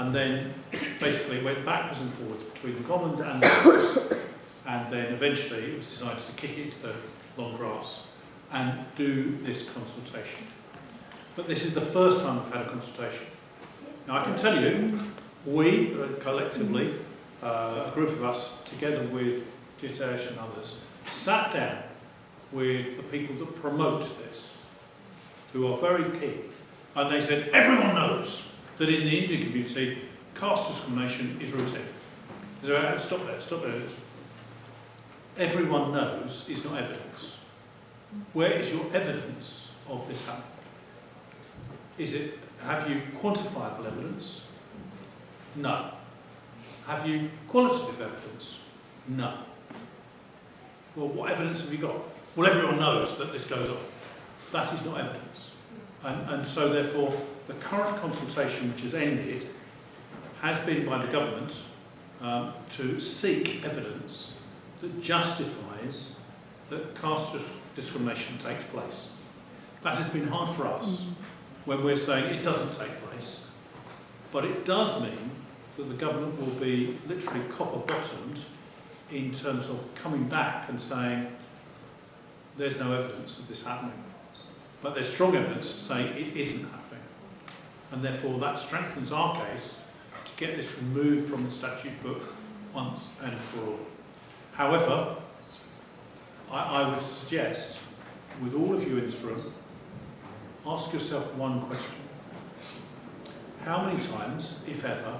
and then basically it went backwards and forwards between the Commons and the House, and then eventually it was decided to kick it to the long grass and do this consultation. But this is the first time we've had a consultation. Now I can tell you, we collectively, a group of us, together with Jitesh and others, sat down with the people that promote this, who are very keen, and they said everyone knows that in the Indian community caste discrimination is routine. So stop there. Everyone knows is not evidence. Where is your evidence of this happening? Have you quantifiable evidence? No. Have you qualitative evidence? No. Well, what evidence have you got? Well, everyone knows that this goes on. That is not evidence. And so, therefore, the current consultation, which has ended, has been by the government to seek evidence that justifies that caste discrimination takes place. That has been hard for us when we're saying it doesn't take place. But it does mean that the government will be literally copper-bottomed in terms of coming back and saying there's no evidence of this happening. But there's strong evidence to say it isn't happening. And therefore that strengthens our case to get this removed from the statute book once and for all. However, I would suggest, with all of you in this room, ask yourself one question. How many times, if ever,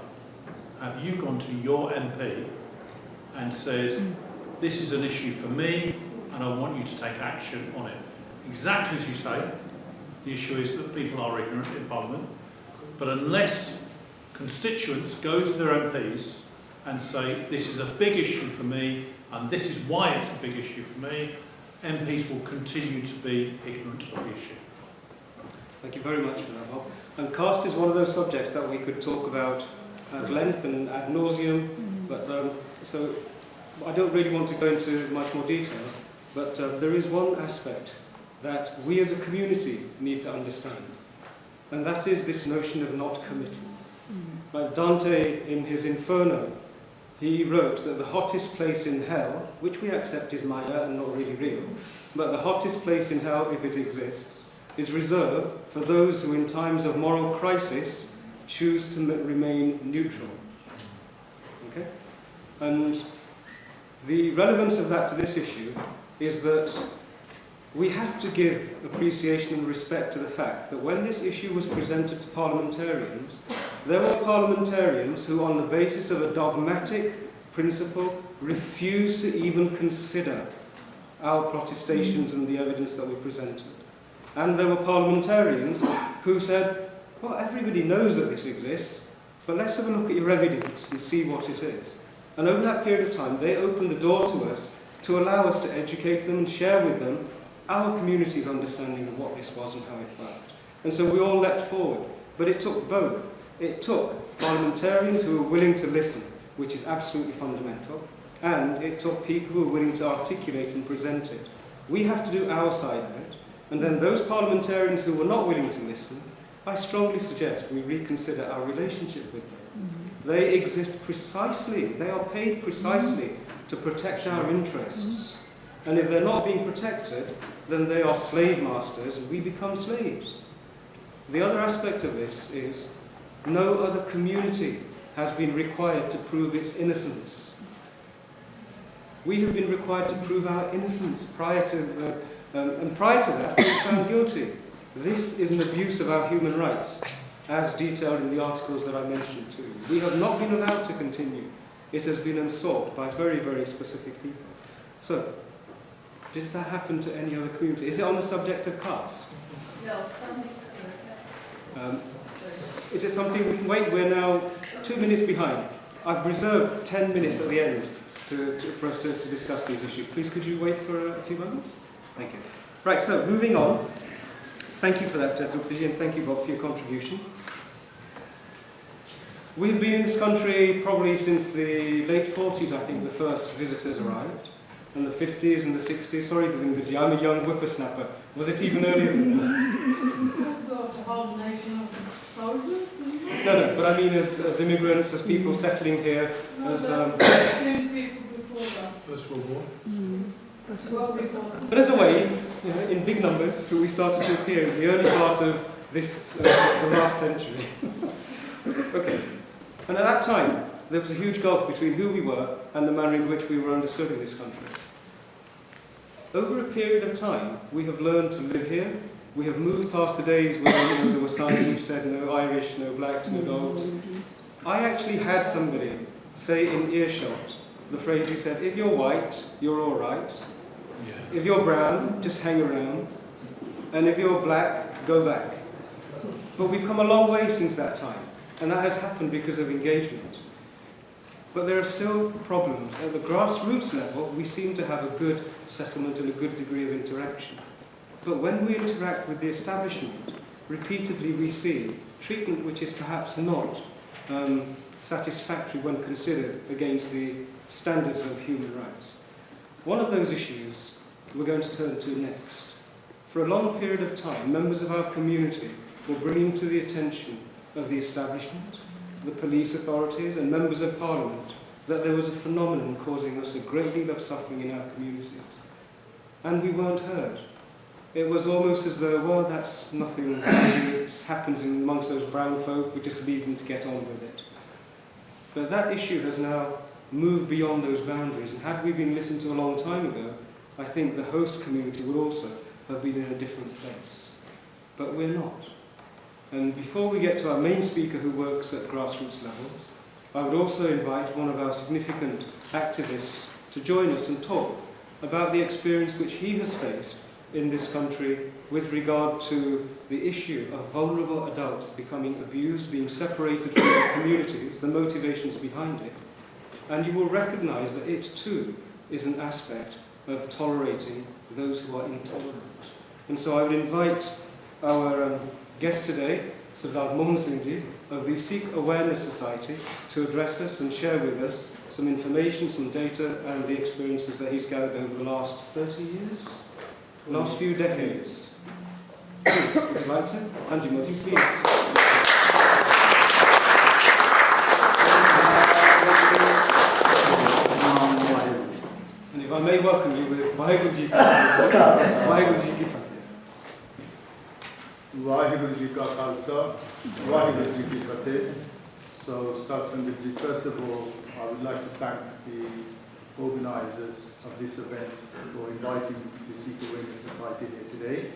have you gone to your MP and said, this is an issue for me and I want you to take action on it? Exactly as you say, the issue is that people are ignorant in Parliament, but unless constituents go to their MPs and say, this is a big issue for me and this is why it's a big issue for me, MPs will continue to be ignorant of the issue. Thank you very much for that, Bob. And caste is one of those subjects that we could talk about at length and ad nauseum, but so I don't really want to go into much more detail, but there is one aspect that we as a community need to understand, and that is this notion of not committing. Like Dante in his Inferno, he wrote that the hottest place in hell, which we accept is Maya and not really real, but the hottest place in hell, if it exists, is reserved for those who in times of moral crisis choose to remain neutral. Okay? And the relevance of that to this issue is that we have to give appreciation and respect to the fact that when this issue was presented to parliamentarians, there were parliamentarians who, on the basis of a dogmatic principle, refused to even consider our protestations and the evidence that we presented. And there were parliamentarians who said, well, everybody knows that this exists, but let's have a look at your evidence and see what it is. And over that period of time, they opened the door to us to allow us to educate them and share with them our community's understanding of what this was and how it worked. And so we all leapt forward. But it took both. It took parliamentarians who were willing to listen, which is absolutely fundamental, and it took people who were willing to articulate and present it. We have to do our side of it, and then those parliamentarians who were not willing to listen, I strongly suggest we reconsider our relationship with them. They exist precisely, they are paid precisely to protect our interests. And if they're not being protected, then they are slave masters and we become slaves. The other aspect of this is no other community has been required to prove its innocence. We have been required to prove our innocence prior to that we were found guilty. This is an abuse of our human rights, as detailed in the articles that I mentioned to you. We have not been allowed to continue. It has been unsought by very, very specific people. So, does that happen to any other community? Is it on the subject of caste? No, is it something we can wait? We're now 2 minutes behind. I've reserved 10 minutes at the end for us to discuss these issues. Please, could you wait for a few moments? Thank you. Right, so moving on. Thank you for that, Dr. and thank you, Bob, for your contribution. We've been in this country probably since the late 40s, I think, the first visitors arrived. And the 50s and the 60s. Sorry, I'm a young whippersnapper. Was it even earlier than that? the whole nation of them. No, but I mean as immigrants, as people settling here, as... First World War. But as a way, you know, in big numbers, we started to appear in the early part of this, the last century. Okay. And at that time, there was a huge gulf between who we were and the manner in which we were understood in this country. Over a period of time, we have learned to live here. We have moved past the days where there were signs which said no Irish, no blacks, no dogs. I actually had somebody say in earshot the phrase he said, if you're white, you're all right. Yeah. If you're brown, just hang around. And if you're black, go back. But we've come a long way since that time. And that has happened because of engagement. But there are still problems. At the grassroots level, we seem to have a good settlement and a good degree of interaction. But when we interact with the establishment, repeatedly we see treatment which is perhaps not satisfactory when considered against the standards of human rights. One of those issues we're going to turn to next. For a long period of time, members of our community were bringing to the attention of the establishment, the police authorities and members of parliament that there was a phenomenon causing us a great deal of suffering in our communities. And we weren't heard. It was almost as though, well, that's nothing that happens amongst those brown folk, we just leave them to get on with it. But that issue has now moved beyond those boundaries, and had we been listened to a long time ago, I think the host community would also have been in a different place. But we're not. And before we get to our main speaker who works at grassroots levels, I would also invite one of our significant activists to join us and talk about the experience which he has faced in this country with regard to the issue of vulnerable adults becoming abused, being separated from their communities, the motivations behind it. And you will recognise that it too is an aspect of tolerating those who are intolerant. And so I would invite our guest today, Bhai Mohan Singh of the Sikh Awareness Society, to address us and share with us some information, some data, and the experiences that he's gathered over the last 30 years, last few decades. Please, would you like to? Anji Modi, please. And if I may welcome you with Vaheguru Ji Ka Khalsa, Vaheguru Ji Ki Fateh. Vaheguru Ji Ka Khalsa, Vaheguru Ji Ki Fateh. So, Satsangat Ji, first of all, I would like to thank the organisers of this event for inviting the Sikh Awareness Society here today.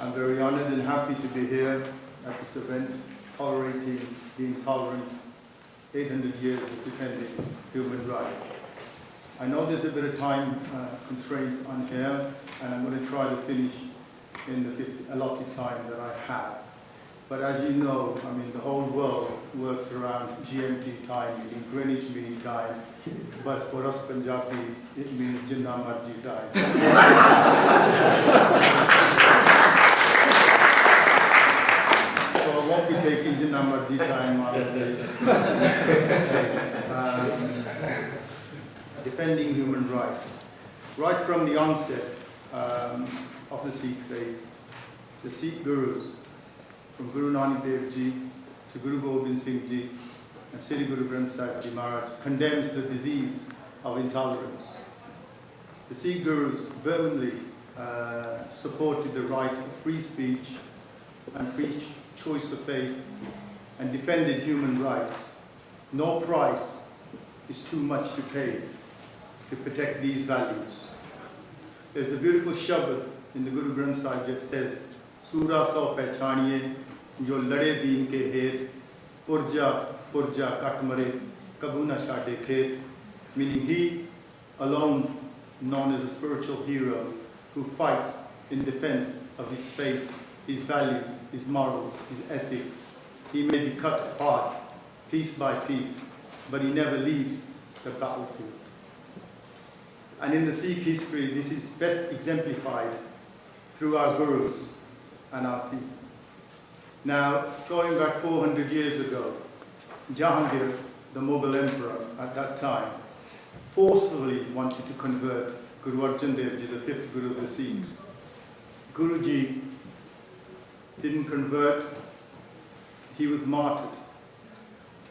I'm very honoured and happy to be here at this event, tolerating the intolerant, 800 years of defending human rights. I know there's a bit of time constraint on here, and I'm going to try to finish in the allotted time that I have. But as you know, I mean, the whole world works around GMT time, meaning Greenwich Mean Time. But for us Punjabis, it means Jinnah Marji time. So I won't be taking Jinnah Marji time on defending human rights. Right from the onset of the Sikh faith, the Sikh Gurus, from Guru Nanak Dev Ji to Guru Gobind Singh Ji and Sri Guru Granth Sahib Ji Maharaj, condemns the disease of intolerance. The Sikh Gurus vehemently supported the right of free speech and free choice of faith and defended human rights. No price is too much to pay to protect these values. There's a beautiful shabad in the Guru Granth Sahib that says, Sura so pehchaniye jo lade deen ke het purja kat mare kabu na chade khet, meaning he alone, known as a spiritual hero who fights in defense of his faith, his values, his morals, his ethics. He may be cut apart piece by piece, but he never leaves the battlefield. And in the Sikh history, this is best exemplified through our Gurus and our Sikhs. Now, going back 400 years ago, Jahangir, the Mughal emperor at that time, forcefully wanted to convert Guru Arjan Dev Ji, the fifth Guru of the Sikhs. Guruji didn't convert. he was martyred.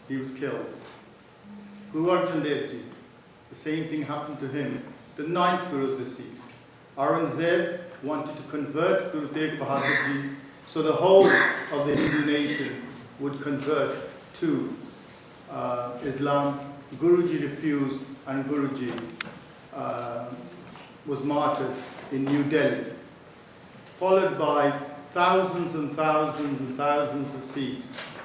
He was killed. Guru Arjan Dev Ji, the same thing happened to him, the 9th Guru of the Sikhs. Aurangzeb wanted to convert Guru Tegh Bahadur Ji, so the whole of the Hindu nation would convert to Islam. Guruji refused, and Guruji was martyred in New Delhi, followed by thousands and thousands and thousands of Sikhs,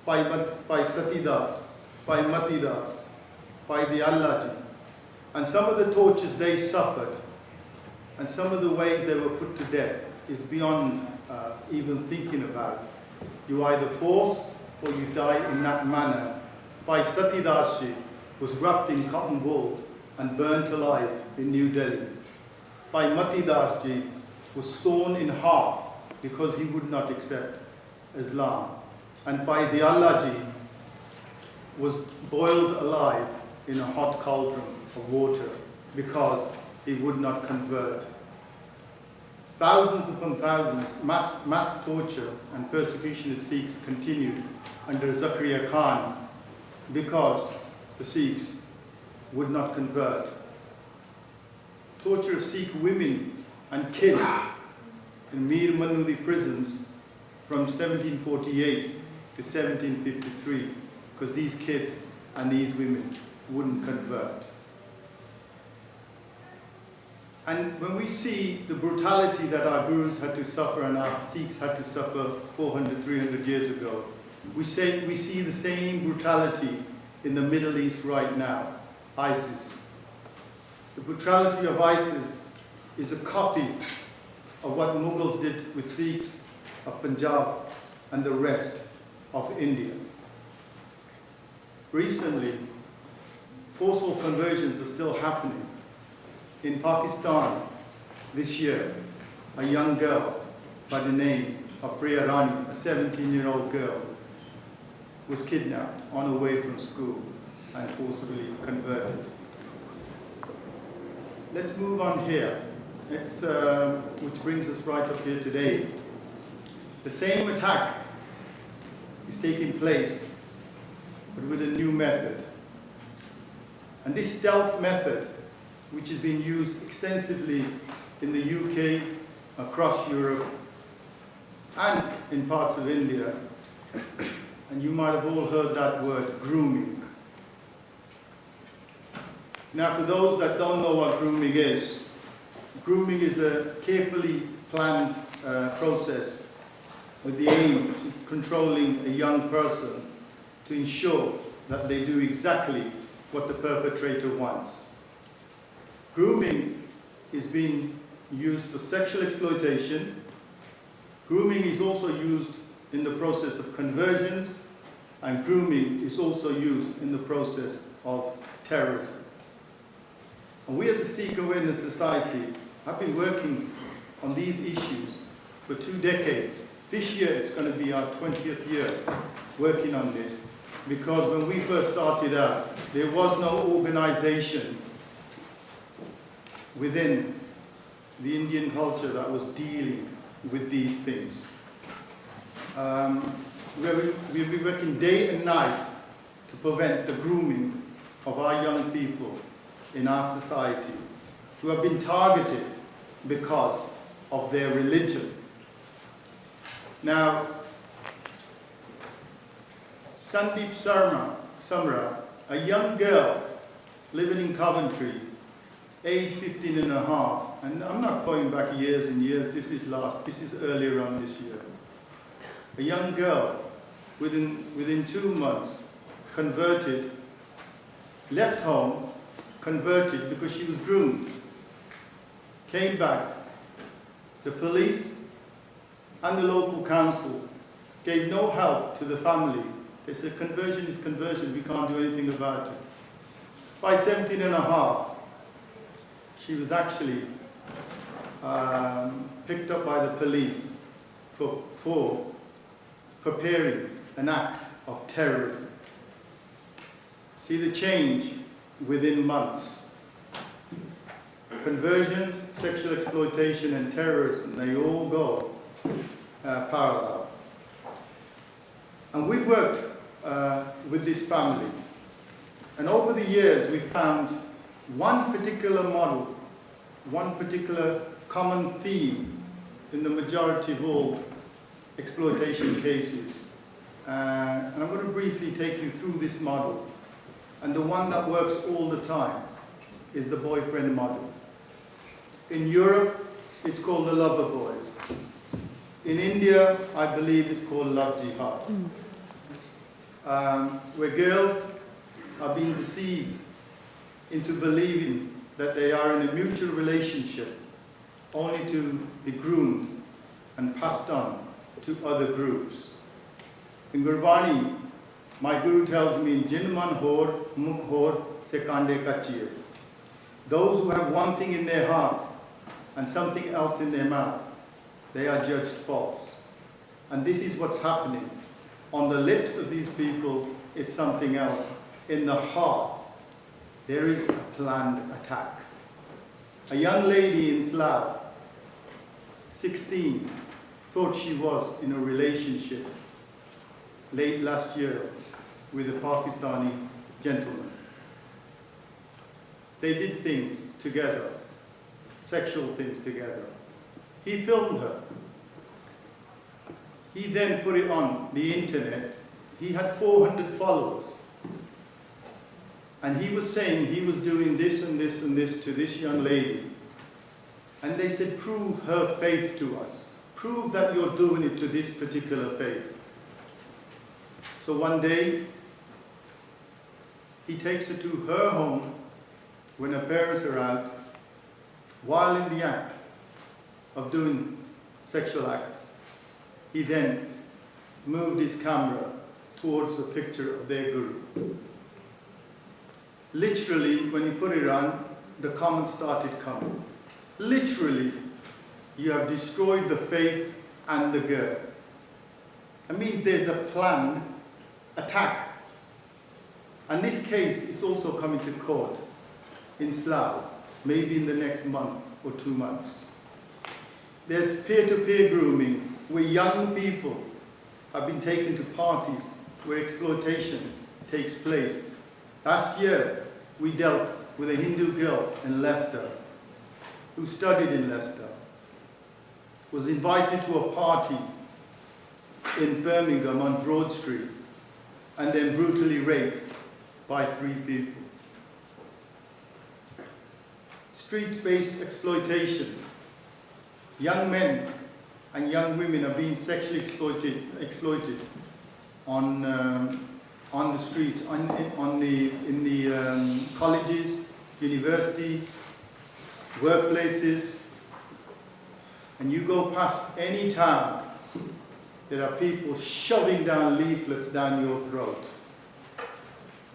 by Satidas, by Matidas, by the Allaji. And some of the tortures they suffered, and some of the ways they were put to death, is beyond even thinking about. You either force or you die in that manner. Bhai Satidas Ji was wrapped in cotton wool and burnt alive in New Delhi. Bhai Matidas Ji was sawn in half because he would not accept Islam. And Bhai Diyala Ji was boiled alive in a hot cauldron of water because he would not convert. Thousands upon thousands, mass torture and persecution of Sikhs continued under Zakaria Khan because the Sikhs would not convert. Torture of Sikh women and kids in Mir Manudi prisons from 1748 to 1753 because these kids and these women wouldn't convert. And when we see the brutality that our gurus had to suffer and our Sikhs had to suffer 400, 300 years ago, we see the same brutality in the Middle East right now, ISIS. The brutality of ISIS is a copy of what Mughals did with Sikhs of Punjab and the rest of India. Recently, forceful conversions are still happening. In Pakistan, this year, a young girl by the name of Priya Rani, a 17-year-old girl, was kidnapped on her way from school and forcibly converted. Let's move on here, which brings us right up here today. The same attack is taking place, but with a new method. And this stealth method, which has been used extensively in the UK, across Europe, and in parts of India. And you might have all heard that word, grooming. Now, for those that don't know what grooming is a carefully planned process with the aim of controlling a young person to ensure that they do exactly what the perpetrator wants. Grooming is being used for sexual exploitation. Grooming is also used in the process of conversions, and grooming is also used in the process of terrorism. And we at the Sikh Awareness Society have been working on these issues for 2 decades. This year it's going to be our 20th year working on this, because when we first started out, there was no organization within the Indian culture that was dealing with these things. We've been working day and night to prevent the grooming of our young people in our society who have been targeted because of their religion. Now, Sandeep Samra, a young girl living in Coventry, age 15 and a half, and I'm not going back years and years, this is earlier on this year. A young girl, within 2 months, converted, left home, converted because she was groomed, came back. The police and the local council gave no help to the family. They said, conversion is conversion, we can't do anything about it. By 17 and a half, she was actually picked up by the police for preparing an act of terrorism. See the change within months. Conversion, sexual exploitation, and terrorism, they all go parallel. And we worked with this family. And over the years, we found one particular model, one particular common theme in the majority of all exploitation cases. And I'm going to briefly take you through this model. And the one that works all the time is the boyfriend model. In Europe, it's called the lover boys. In India, I believe it's called love jihad. Where girls are being deceived into believing that they are in a mutual relationship only to be groomed and passed on to other groups. In Gurbani, my guru tells me, Jin man hor, mukh hor, sekande kachiye. Those who have one thing in their heart and something else in their mouth, they are judged false. And this is what's happening. On the lips of these people, it's something else. In the heart, there is a planned attack. A young lady in Slav, 16, thought she was in a relationship late last year with a Pakistani gentleman. They did things together, sexual things together. He filmed her. He then put it on the internet. He had 400 followers. And he was saying he was doing this and this and this to this young lady. And they said, prove her faith to us. Prove that you're doing it to this particular faith. So one day, he takes her to her home when her parents are out, while in the act of doing sexual act. He then moved his camera towards the picture of their guru. Literally, when he put it on, the comments started coming. Literally, you have destroyed the faith and the girl. That means there's a planned attack. And this case is also coming to court in Slough, maybe in the next month or 2 months. There's peer-to-peer grooming, where young people have been taken to parties where exploitation takes place. Last year, we dealt with a Hindu girl in Leicester who studied in Leicester, was invited to a party in Birmingham on Broad Street, and then brutally raped by 3 people. Street-based exploitation. Young men and young women are being sexually exploited on the streets, in the colleges, university, workplaces. And you go past any town, there are people shoving down leaflets down your throat.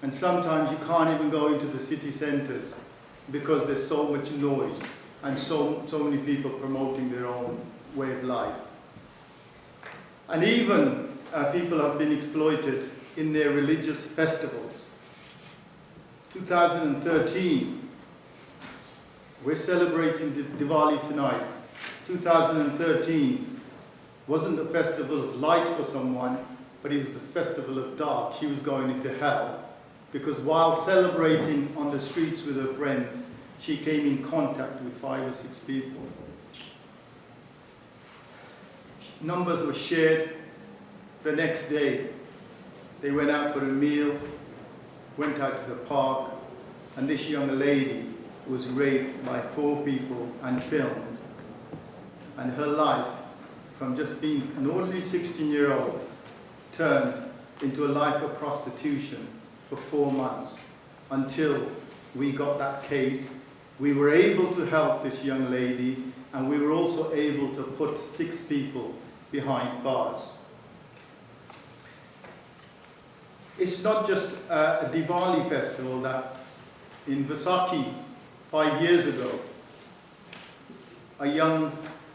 And sometimes you can't even go into the city centres because there's so much noise and so many people promoting their own way of life. And even people have been exploited in their religious festivals. 2013, we're celebrating Diwali tonight. 2013 wasn't a festival of light for someone, but it was the festival of dark. She was going into hell because while celebrating on the streets with her friends, she came in contact with 5 or 6 people. Numbers were shared. The next day, they went out for a meal, went out to the park, and this young lady was raped by 4 people and filmed. And her life, from just being an ordinary 16-year-old, turned into a life of prostitution for 4 months until we got that case. We were able to help this young lady, and we were also able to put 6 people behind bars. It's not just a Diwali festival that in Vaisakhi 5 years ago, a young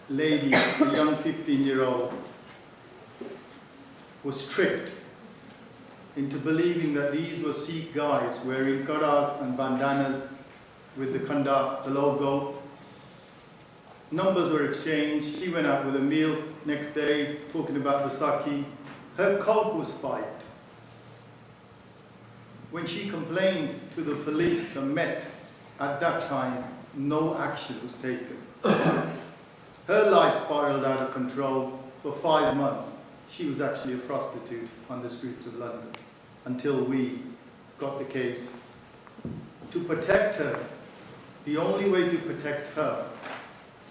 lady, a young 15-year-old, was tricked into believing that these were Sikh guys wearing kadas and bandanas with the Khanda, the logo. Numbers were exchanged. She went out with a meal next day talking about Vaisakhi. Her coat was spiked. When she complained to the police, the Met, at that time, no action was taken. Her life spiraled out of control. For 5 months, she was actually a prostitute on the streets of London until we got the case. To protect her, the only way to protect her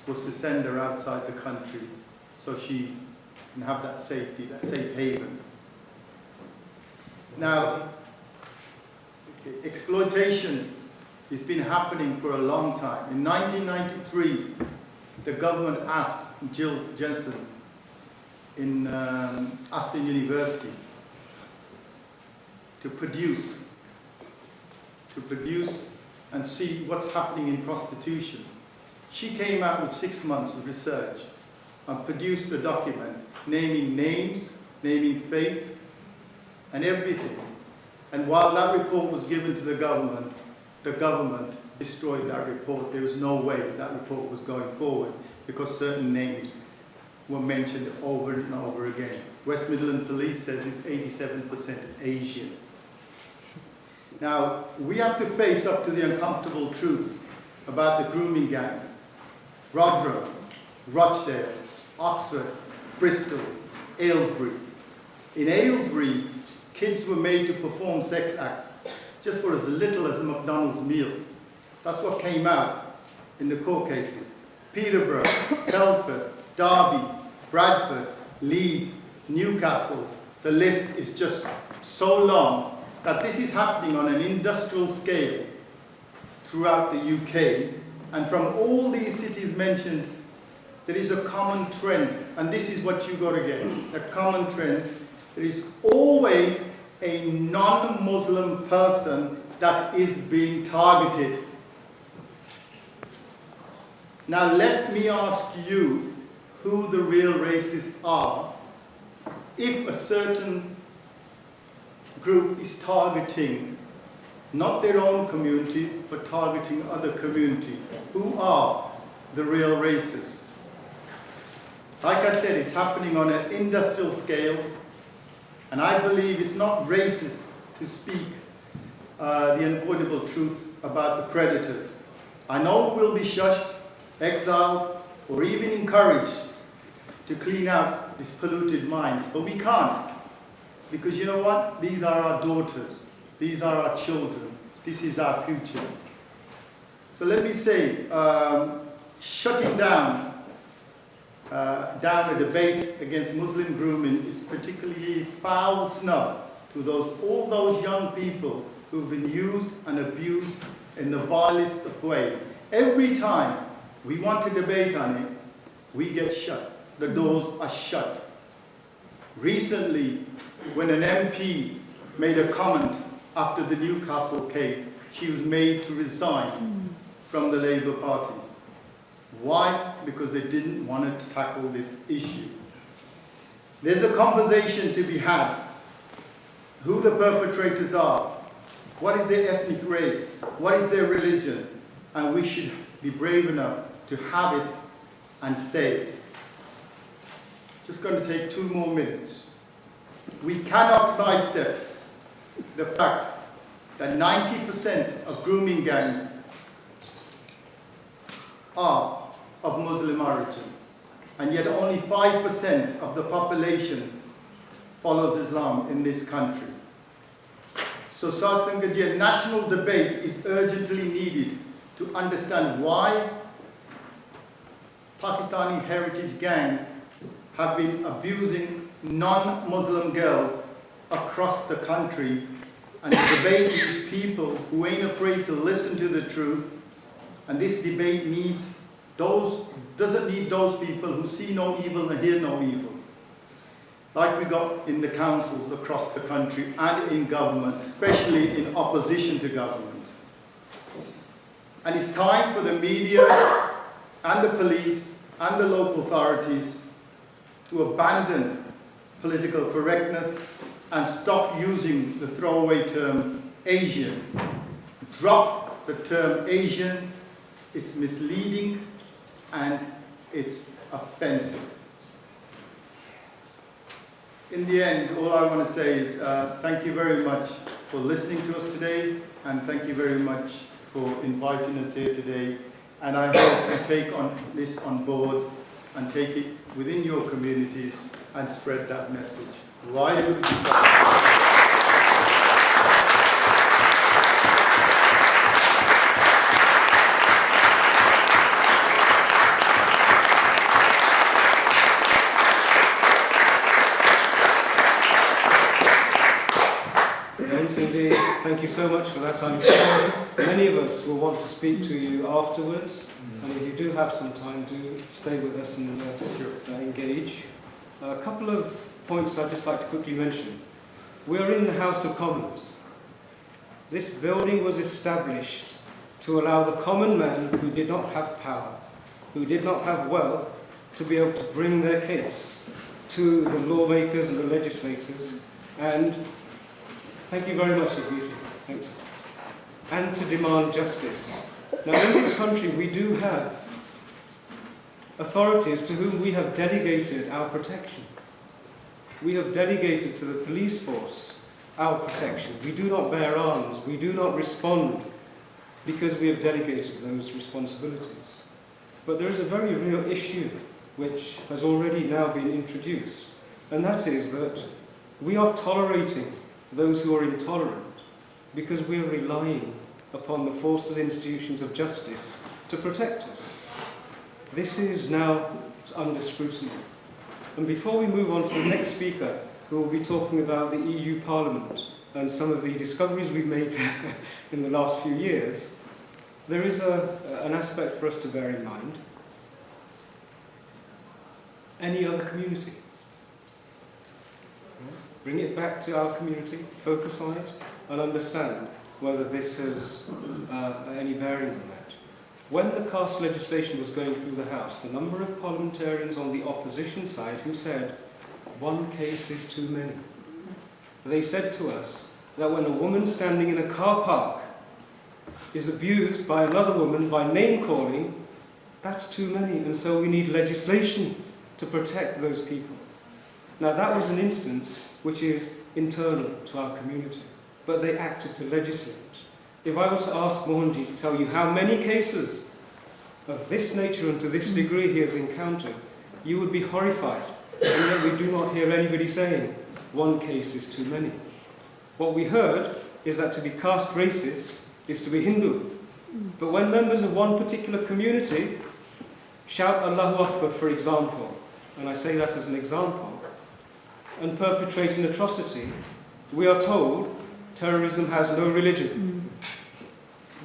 was to send her outside the country so she can have that safety, that safe haven. Now, exploitation has been happening for a long time. In 1993, the government asked Jill Jensen in Aston University to produce and see what's happening in prostitution. She came out with 6 months of research and produced a document naming names, naming faith, and everything. And while that report was given to the government destroyed that report. There was no way that report was going forward because certain names were mentioned over and over again. West Midland Police says it's 87% Asian. Now, we have to face up to the uncomfortable truths about the grooming gangs. Rotherham, Rochdale, Oxford, Bristol, Aylesbury. In Aylesbury, kids were made to perform sex acts just for as little as a McDonald's meal. That's what came out in the court cases. Peterborough, Telford, Derby, Bradford, Leeds, Newcastle. The list is just so long that this is happening on an industrial scale throughout the UK. And from all these cities mentioned, there is a common trend, and this is what you got to get, a common trend. There is always a non-Muslim person that is being targeted. Now let me ask you who the real racists are. If a certain group is targeting not their own community, but targeting other community, who are the real racists? Like I said, it's happening on an industrial scale, and I believe it's not racist to speak the unavoidable truth about the predators. I know we'll be shushed, exiled, or even encouraged to clean out this polluted mind, but we can't. Because you know what? These are our daughters. These are our children. This is our future. So let me say, shutting down a debate against Muslim grooming is particularly foul snub to all those young people who've been used and abused in the vilest of ways. Every time we want to debate on it, we get shut. The doors are shut. Recently, when an MP made a comment after the Newcastle case, she was made to resign from the Labour Party. Why? Because they didn't want to tackle this issue. There's a conversation to be had. Who the perpetrators are, what is their ethnic race, what is their religion, and we should be brave enough to have it and say it. Just going to take 2 more minutes. We cannot sidestep the fact that 90% of grooming gangs are of Muslim origin, and yet only 5% of the population follows Islam in this country. So Satsangajia, national debate is urgently needed to understand why Pakistani heritage gangs have been abusing non-Muslim girls across the country, and the debate needs people who ain't afraid to listen to the truth, and this debate doesn't need those people who see no evil and hear no evil, like we got in the councils across the country and in government, especially in opposition to government. And it's time for the media and the police and the local authorities to abandon political correctness and stop using the throwaway term Asian. Drop the term Asian. It's misleading and it's offensive. in the end, all I want to say is thank you very much for listening to us today, and thank you very much for inviting us here today. And I hope you take this on board and take it within your communities and spread that message. Why would you Thank you so much for that. I'm sure many of us will want to speak to you afterwards, and if you do have some time, do stay with us and engage. A couple of points I'd just like to quickly mention. We're in the House of Commons. This building was established to allow the common man who did not have power, who did not have wealth, to be able to bring their case to the lawmakers and the legislators, and thank you very much, Abhijit. Thanks. And to demand justice. Now, in this country, we do have authorities to whom we have delegated our protection. We have delegated to the police force our protection. We do not bear arms. We do not respond because we have delegated those responsibilities. But there is a very real issue which has already now been introduced, and that is that we are tolerating those who are intolerant because we are relying upon the forces and institutions of justice to protect us. This is now under scrutiny. And before we move on to the next speaker, who will be talking about the EU Parliament and some of the discoveries we've made in the last few years, there is an aspect for us to bear in mind. Any other community? Bring it back to our community, focus on it, and understand whether this has any bearing on that. When the caste legislation was going through the House, the number of parliamentarians on the opposition side who said, one case is too many. They said to us that when a woman standing in a car park is abused by another woman by name-calling, that's too many, and so we need legislation to protect those people. Now, that was an instance which is internal to our community, but they acted to legislate. If I was to ask Mohanji to tell you how many cases of this nature and to this degree he has encountered, you would be horrified, and yet we do not hear anybody saying, one case is too many. What we heard is that to be caste racist is to be Hindu. But when members of one particular community shout Allahu Akbar, for example, and I say that as an example, and perpetrate an atrocity, we are told terrorism has no religion.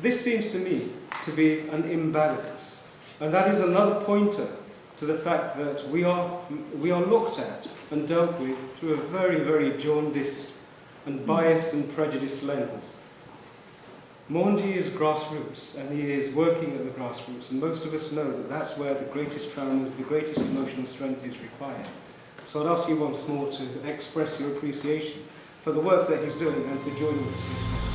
This seems to me to be an imbalance, and that is another pointer to the fact that we are looked at and dealt with through a very, very jaundiced and biased and prejudiced lens. Mohanji is grassroots, and he is working at the grassroots, and most of us know that that's where the greatest traumas, the greatest emotional strength is required. So I'd ask you once more to express your appreciation for the work that he's doing and for joining us.